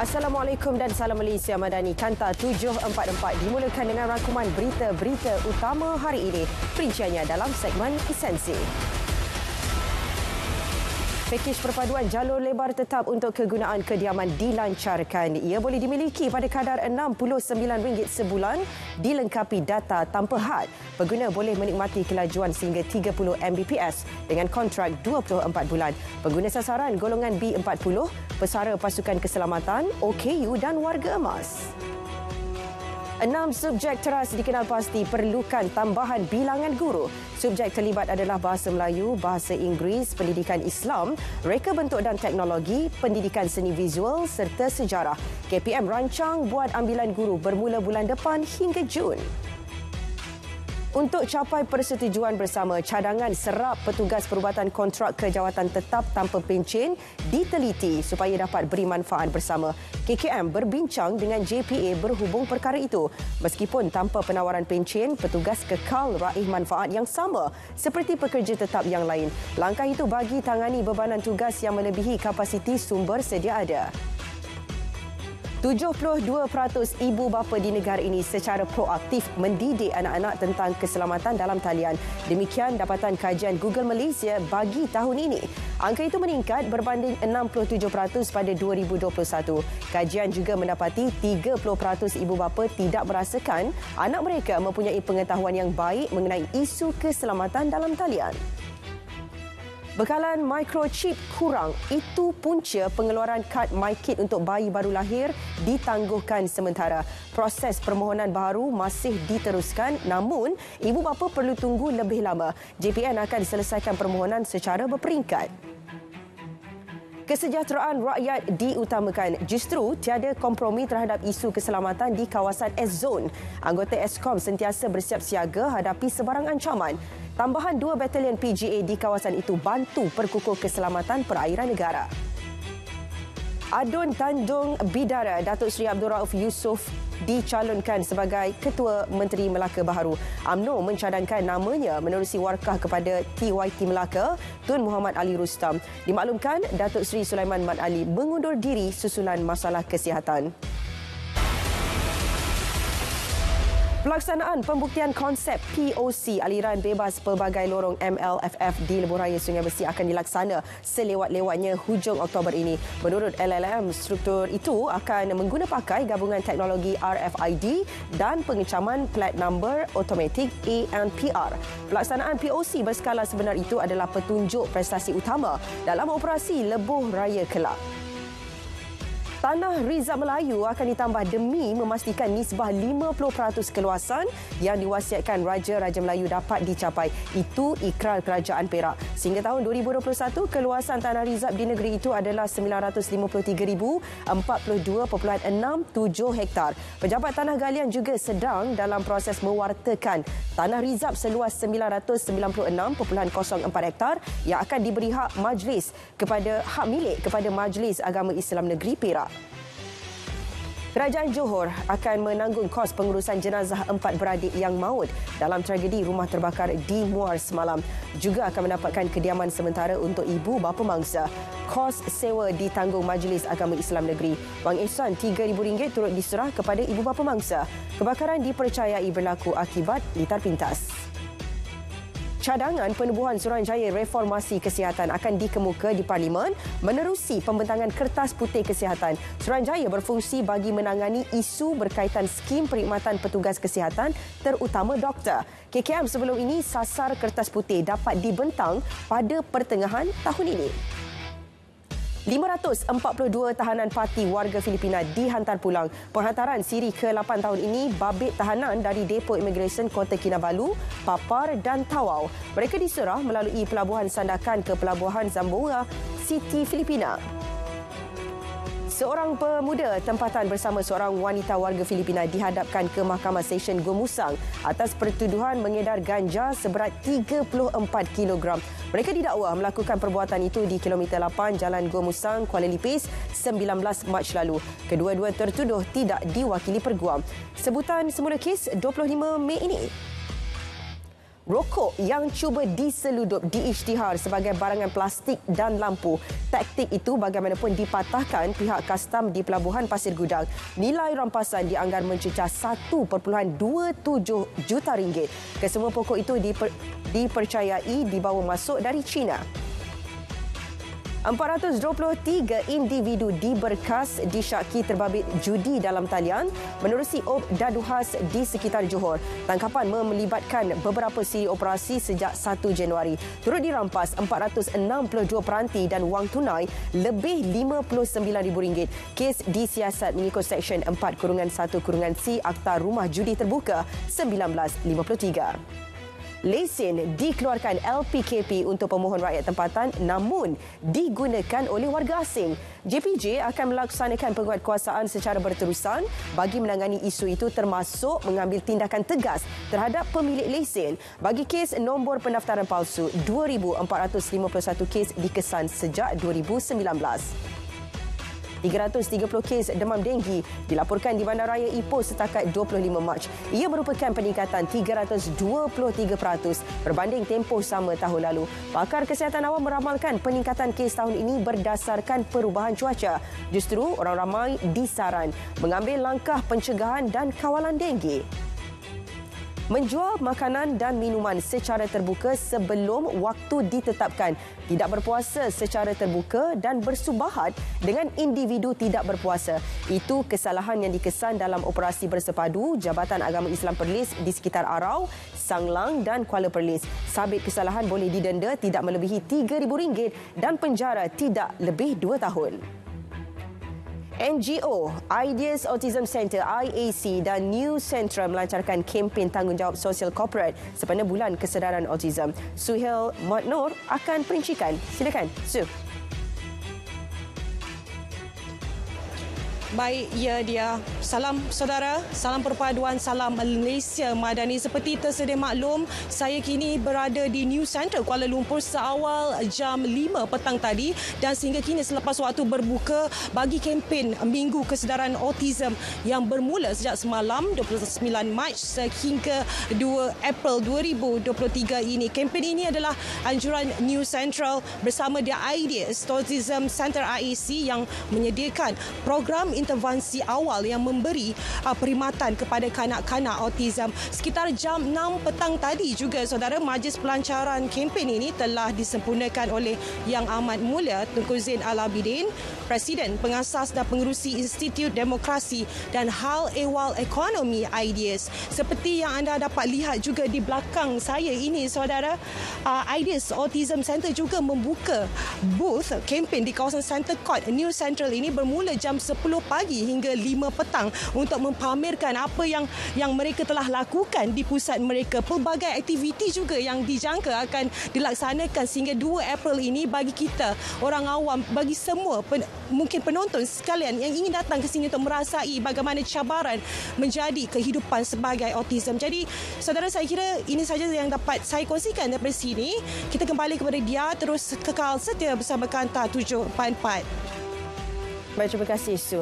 Assalamualaikum dan salam Malaysia Madani. Kanta 744 dimulakan dengan rangkuman berita-berita utama hari ini. Perinciannya dalam segmen Esensi. Pakej perpaduan jalur lebar tetap untuk kegunaan kediaman dilancarkan. Ia boleh dimiliki pada kadar RM69 sebulan, dilengkapi data tanpa had. Pengguna boleh menikmati kelajuan sehingga 30 Mbps dengan kontrak 24 bulan. Pengguna sasaran golongan B40, pesara pasukan keselamatan, OKU dan warga emas. 6 subjek teras dikenal pasti perlukan tambahan bilangan guru. Subjek terlibat adalah Bahasa Melayu, Bahasa Inggeris, Pendidikan Islam, Reka Bentuk dan Teknologi, Pendidikan Seni Visual serta Sejarah. KPM rancang buat ambilan guru bermula bulan depan hingga Jun. Untuk capai persetujuan bersama, cadangan serap petugas perubatan kontrak kejawatan tetap tanpa pencen diteliti supaya dapat beri manfaat bersama. KKM berbincang dengan JPA berhubung perkara itu. Meskipun tanpa penawaran pencen, petugas kekal raih manfaat yang sama seperti pekerja tetap yang lain. Langkah itu bagi tangani bebanan tugas yang melebihi kapasiti sumber sedia ada. 72% ibu bapa di negara ini secara proaktif mendidik anak-anak tentang keselamatan dalam talian. Demikian dapatan kajian Google Malaysia bagi tahun ini. Angka itu meningkat berbanding 67% pada 2021. Kajian juga mendapati 30% ibu bapa tidak merasakan anak mereka mempunyai pengetahuan yang baik mengenai isu keselamatan dalam talian. Bekalan microchip kurang, itu punca pengeluaran kad MyKit untuk bayi baru lahir ditangguhkan sementara. Proses permohonan baru masih diteruskan, namun ibu bapa perlu tunggu lebih lama. JPN akan selesaikan permohonan secara berperingkat. Kesejahteraan rakyat diutamakan. Justru tiada kompromi terhadap isu keselamatan di kawasan S-Zone. Anggota Eskom sentiasa bersiap siaga hadapi sebarang ancaman. Tambahan 2 batalion PGA di kawasan itu bantu perkukuh keselamatan perairan negara. Adun Tanjung Bidara Datuk Seri Abdul Rauf Yusof dicalonkan sebagai Ketua Menteri Melaka Baharu. UMNO mencadangkan namanya menerusi warkah kepada TYT Melaka Tun Muhammad Ali Rustam. Dimaklumkan Datuk Seri Sulaiman Mat Ali mengundur diri susulan masalah kesihatan. Pelaksanaan pembuktian konsep POC aliran bebas pelbagai lorong MLFF di Lebuhraya Sungai Besi akan dilaksana selewat-lewatnya hujung Oktober ini. Menurut LLM, struktur itu akan mengguna pakai gabungan teknologi RFID dan pengecaman plat number automatik ANPR. Pelaksanaan POC berskala sebenar itu adalah petunjuk prestasi utama dalam operasi Lebuhraya kelak. Tanah Rizab Melayu akan ditambah demi memastikan nisbah 50% keluasan yang diwasiatkan Raja-Raja Melayu dapat dicapai. Itu ikrar Kerajaan Perak. Sehingga tahun 2021, keluasan Tanah Rizab di negeri itu adalah 953,042.67 hektar. Pejabat Tanah Galian juga sedang dalam proses mewartakan Tanah Rizab seluas 996.04 hektar yang akan diberi hak milik kepada Majlis Agama Islam Negeri Perak. Kerajaan Johor akan menanggung kos pengurusan jenazah 4 beradik yang maut dalam tragedi rumah terbakar di Muar semalam. Juga akan mendapatkan kediaman sementara untuk ibu bapa mangsa. Kos sewa ditanggung Majlis Agama Islam Negeri. Wang ihsan RM3,000 turut diserah kepada ibu bapa mangsa. Kebakaran dipercayai berlaku akibat litar pintas. Cadangan penubuhan Suruhanjaya Reformasi Kesihatan akan dikemuka di Parlimen menerusi pembentangan Kertas Putih Kesihatan. Suruhanjaya berfungsi bagi menangani isu berkaitan skim perkhidmatan petugas kesihatan terutama doktor. KKM sebelum ini sasar Kertas Putih dapat dibentang pada pertengahan tahun ini. 542 tahanan parti warga Filipina dihantar pulang. Penghantaran siri ke-8 tahun ini babit tahanan dari depo imigresen Kota Kinabalu, Papar dan Tawau. Mereka diserah melalui pelabuhan Sandakan ke pelabuhan Zamboanga City, Filipina. Seorang pemuda tempatan bersama seorang wanita warga Filipina dihadapkan ke Mahkamah Session Gomusang atas pertuduhan mengedar ganja seberat 34 kg. Mereka didakwa melakukan perbuatan itu di kilometer 8 Jalan Gomusang, Kuala Lipis, 19 Mac lalu. Kedua-dua tertuduh tidak diwakili perguam. Sebutan semula kes 25 Mei ini. Rokok yang cuba diseludup diisytihar sebagai barangan plastik dan lampu. Taktik itu bagaimanapun dipatahkan pihak kastam di Pelabuhan Pasir Gudang. Nilai rampasan dianggar mencecah 1.27 juta ringgit. Kesemua pokok itu dipercayai dibawa masuk dari China. 423 individu diberkas disyaki terbabit judi dalam talian menerusi op daduhas di sekitar Johor. Tangkapan melibatkan beberapa siri operasi sejak 1 Januari. Turut dirampas 462 peranti dan wang tunai lebih RM59,000. Kes disiasat mengikut Seksyen 4-1-C Akta Rumah Judi Terbuka 1953. Lesen dikeluarkan LPKP untuk pemohon rakyat tempatan namun digunakan oleh warga asing. JPJ akan melaksanakan penguatkuasaan secara berterusan bagi menangani isu itu termasuk mengambil tindakan tegas terhadap pemilik lesen bagi kes nombor pendaftaran palsu. 2,451 kes dikesan sejak 2019. 330 kes demam denggi dilaporkan di Bandaraya Ipoh setakat 25 Mac. Ia merupakan peningkatan 323% berbanding tempoh sama tahun lalu. Pakar kesihatan awam meramalkan peningkatan kes tahun ini berdasarkan perubahan cuaca. Justru orang ramai disaran mengambil langkah pencegahan dan kawalan denggi. Menjual makanan dan minuman secara terbuka sebelum waktu ditetapkan, tidak berpuasa secara terbuka dan bersubahat dengan individu tidak berpuasa. Itu kesalahan yang dikesan dalam operasi bersepadu Jabatan Agama Islam Perlis di sekitar Arau, Sanglang dan Kuala Perlis. Sabit kesalahan boleh didenda tidak melebihi RM3,000 dan penjara tidak lebih 2 tahun. NGO Ideas Autism Centre IAC dan New Centra melancarkan kempen tanggungjawab sosial korporat sempena Bulan Kesedaran Autism. Suhail Matnur akan perincikan. Silakan, Su. Baik, ya dia. Salam saudara, salam perpaduan, salam Malaysia Madani. Seperti tersedia maklum, saya kini berada di New Central Kuala Lumpur seawal jam 5 petang tadi dan sehingga kini selepas waktu berbuka bagi kempen Minggu Kesedaran Autism yang bermula sejak semalam 29 Mac sehingga 2 April 2023 ini. Kempen ini adalah anjuran New Central bersama The Ideas Autism Centre IAC yang menyediakan program intervensi awal yang memberi perkhidmatan kepada kanak-kanak autism. Sekitar jam 6 petang tadi juga saudara, majlis pelancaran kempen ini telah disempurnakan oleh Yang Amat Mulia Tunku Zain Al-Abidin, Presiden Pengasas dan Pengerusi Institut Demokrasi dan Hal Ehwal Ekonomi Ideas. Seperti yang anda dapat lihat juga di belakang saya ini saudara, Ideas Autism Centre juga membuka booth kempen di kawasan Center Court New Central ini bermula jam 10 pagi hingga 5 petang untuk mempamerkan apa yang mereka telah lakukan di pusat mereka. Pelbagai aktiviti juga yang dijangka akan dilaksanakan sehingga 2 April ini bagi kita orang awam, bagi semua mungkin penonton sekalian yang ingin datang ke sini untuk merasai bagaimana cabaran menjadi kehidupan sebagai autism. Jadi saudara, saya kira ini saja yang dapat saya kongsikan daripada sini. Kita kembali kepada dia, terus kekal setia bersama Kanta 744. Baik, terima kasih, Su.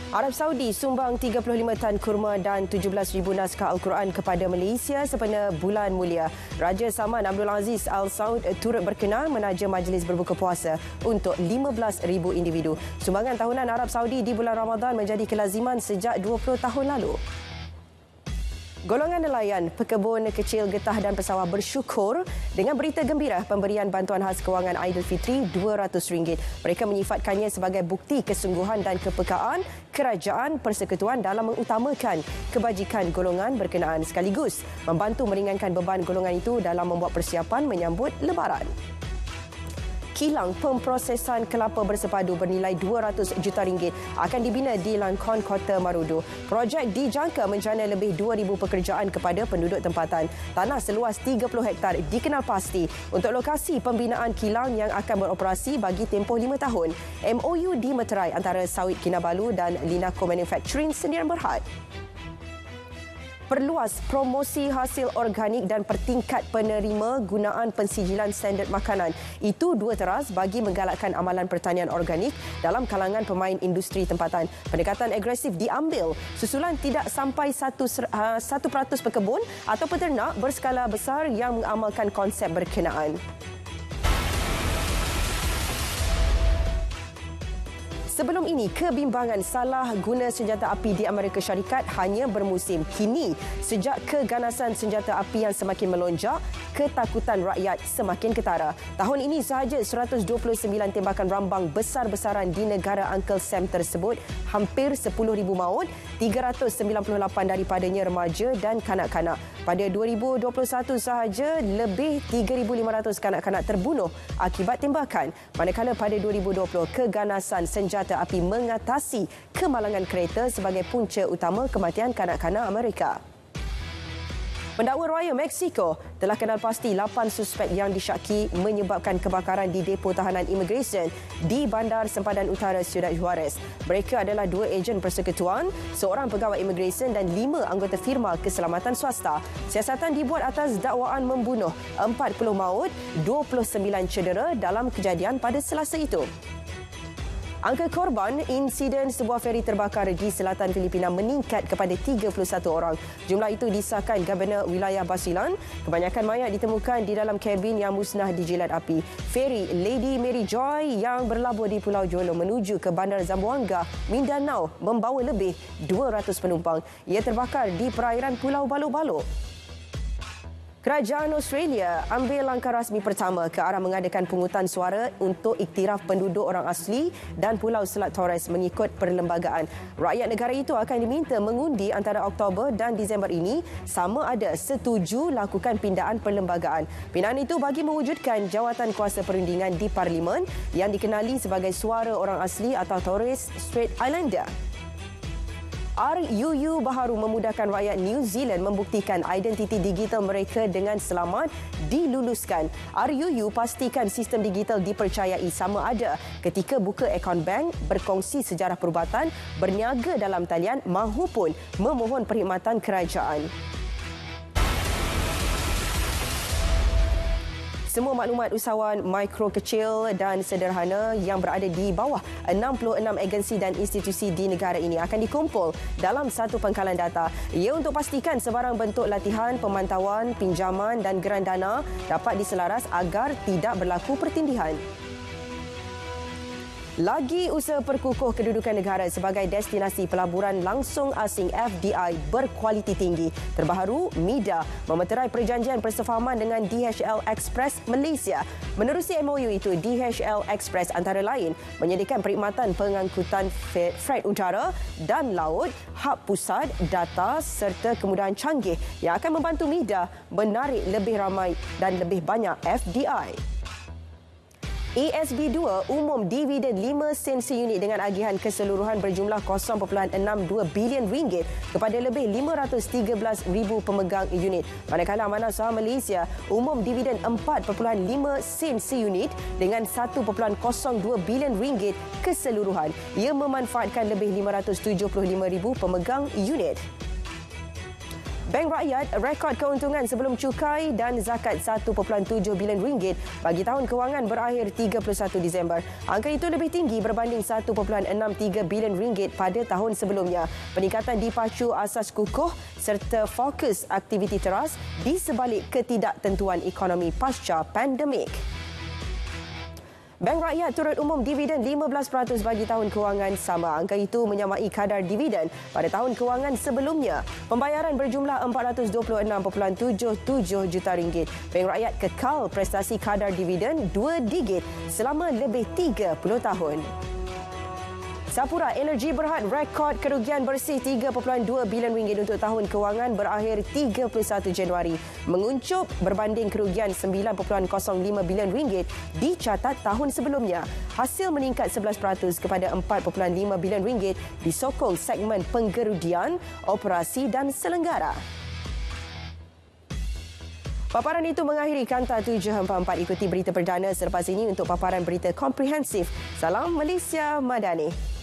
Arab Saudi sumbang 35 tan kurma dan 17,000 naskah Al-Quran kepada Malaysia sempena Bulan Mulia. Raja Salman Abdul Aziz Al Saud turut berkenan menaja majlis berbuka puasa untuk 15,000 individu. Sumbangan tahunan Arab Saudi di bulan Ramadan menjadi kelaziman sejak 20 tahun lalu. Golongan nelayan, pekebun kecil getah dan pesawah bersyukur dengan berita gembira pemberian bantuan khas kewangan Aidilfitri RM200. Mereka menyifatkannya sebagai bukti kesungguhan dan kepekaan kerajaan persekutuan dalam mengutamakan kebajikan golongan berkenaan sekaligus membantu meringankan beban golongan itu dalam membuat persiapan menyambut Lebaran. Kilang pemprosesan kelapa bersepadu bernilai RM200 juta akan dibina di Langkon, Kota Marudu. Projek dijangka menjana lebih 2,000 pekerjaan kepada penduduk tempatan. Tanah seluas 30 hektar dikenal pasti untuk lokasi pembinaan kilang yang akan beroperasi bagi tempoh 5 tahun. MOU dimeterai antara Sawit Kinabalu dan Linaco Manufacturing Sdn Bhd. perluas promosi hasil organik dan pertingkat penerima gunaan pensijilan standard makanan. Itu dua teras bagi menggalakkan amalan pertanian organik dalam kalangan pemain industri tempatan. Pendekatan agresif diambil susulan tidak sampai 1% pekebun atau peternak berskala besar yang mengamalkan konsep berkenaan. Sebelum ini, kebimbangan salah guna senjata api di Amerika Syarikat hanya bermusim. Kini, sejak keganasan senjata api yang semakin melonjak, ketakutan rakyat semakin ketara. Tahun ini sahaja 129 tembakan rambang besar-besaran di negara Uncle Sam tersebut, hampir 10,000 maut, 398 daripadanya remaja dan kanak-kanak. Pada 2021 sahaja, lebih 3,500 kanak-kanak terbunuh akibat tembakan. Manakala pada 2020, keganasan senjata api mengatasi kemalangan kereta sebagai punca utama kematian kanak-kanak Amerika. Pendakwa raya Mexico telah kenal pasti 8 suspek yang disyaki menyebabkan kebakaran di depo tahanan imigresen di Bandar Sempadan Utara Ciudad Juarez. Mereka adalah 2 ejen persekutuan, seorang pegawai imigresen dan 5 anggota firma keselamatan swasta. Siasatan dibuat atas dakwaan membunuh, 40 maut, 29 cedera dalam kejadian pada Selasa itu. Angka korban insiden sebuah feri terbakar di selatan Filipina meningkat kepada 31 orang. Jumlah itu disahkan Gubernur Wilayah Basilan. Kebanyakan mayat ditemukan di dalam kabin yang musnah dijilat api. Feri Lady Mary Joy yang berlabur di Pulau Jolo menuju ke Bandar Zamboanga, Mindanao membawa lebih 200 penumpang. Ia terbakar di perairan Pulau Balo-Balo. Kerajaan Australia ambil langkah rasmi pertama ke arah mengadakan pungutan suara untuk iktiraf penduduk orang asli dan Pulau Selat Torres mengikut perlembagaan. Rakyat negara itu akan diminta mengundi antara Oktober dan Disember ini sama ada setuju lakukan pindaan perlembagaan. Pindaan itu bagi mewujudkan jawatan kuasa perundingan di Parlimen yang dikenali sebagai Suara Orang Asli atau Torres Strait Islander. RUU baharu memudahkan rakyat New Zealand membuktikan identiti digital mereka dengan selamat diluluskan. RUU pastikan sistem digital dipercayai sama ada ketika buka akaun bank, berkongsi sejarah perubatan, berniaga dalam talian mahupun memohon perkhidmatan kerajaan. Semua maklumat usahawan mikro kecil dan sederhana yang berada di bawah 66 agensi dan institusi di negara ini akan dikumpul dalam satu pangkalan data. Ia untuk pastikan sebarang bentuk latihan, pemantauan, pinjaman dan geran dana dapat diselaras agar tidak berlaku pertindihan. Lagi usaha perkukuh kedudukan negara sebagai destinasi pelaburan langsung asing FDI berkualiti tinggi. Terbaru, MIDA memeterai perjanjian persefahaman dengan DHL Express Malaysia. Menerusi MOU itu, DHL Express antara lain menyediakan perkhidmatan pengangkutan freight udara dan laut, hub pusat, data serta kemudahan canggih yang akan membantu MIDA menarik lebih ramai dan lebih banyak FDI. ASB2 umum dividen 5 sen seunit dengan agihan keseluruhan berjumlah 0.62 bilion ringgit kepada lebih 513,000 pemegang unit. Manakala Amanah Saham Malaysia umum dividen 4.5 sen seunit dengan 1.02 bilion ringgit keseluruhan. Ia memanfaatkan lebih 575,000 pemegang unit. Bank Rakyat rekod keuntungan sebelum cukai dan zakat 1.7 bilion ringgit bagi tahun kewangan berakhir 31 Disember. Angka itu lebih tinggi berbanding 1.63 bilion ringgit pada tahun sebelumnya. Peningkatan dipacu asas kukuh serta fokus aktiviti teras di sebalik ketidaktentuan ekonomi pasca pandemik. Bank Rakyat turut umum dividen 15% bagi tahun kewangan sama. Angka itu menyamai kadar dividen pada tahun kewangan sebelumnya. Pembayaran berjumlah 426.77 juta ringgit. Bank Rakyat kekal prestasi kadar dividen 2 digit selama lebih 30 tahun. Sapura Energy Berhad rekod kerugian bersih 3.2 bilion ringgit untuk tahun kewangan berakhir 31 Januari, menguncup berbanding kerugian 9.05 bilion ringgit dicatat tahun sebelumnya. Hasil meningkat 11% kepada 4.5 bilion ringgit disokong segmen penggerudian, operasi dan selenggara. Paparan itu mengakhiri Kanta 744. Ikuti berita perdana selepas ini untuk paparan berita komprehensif. Salam Malaysia Madani.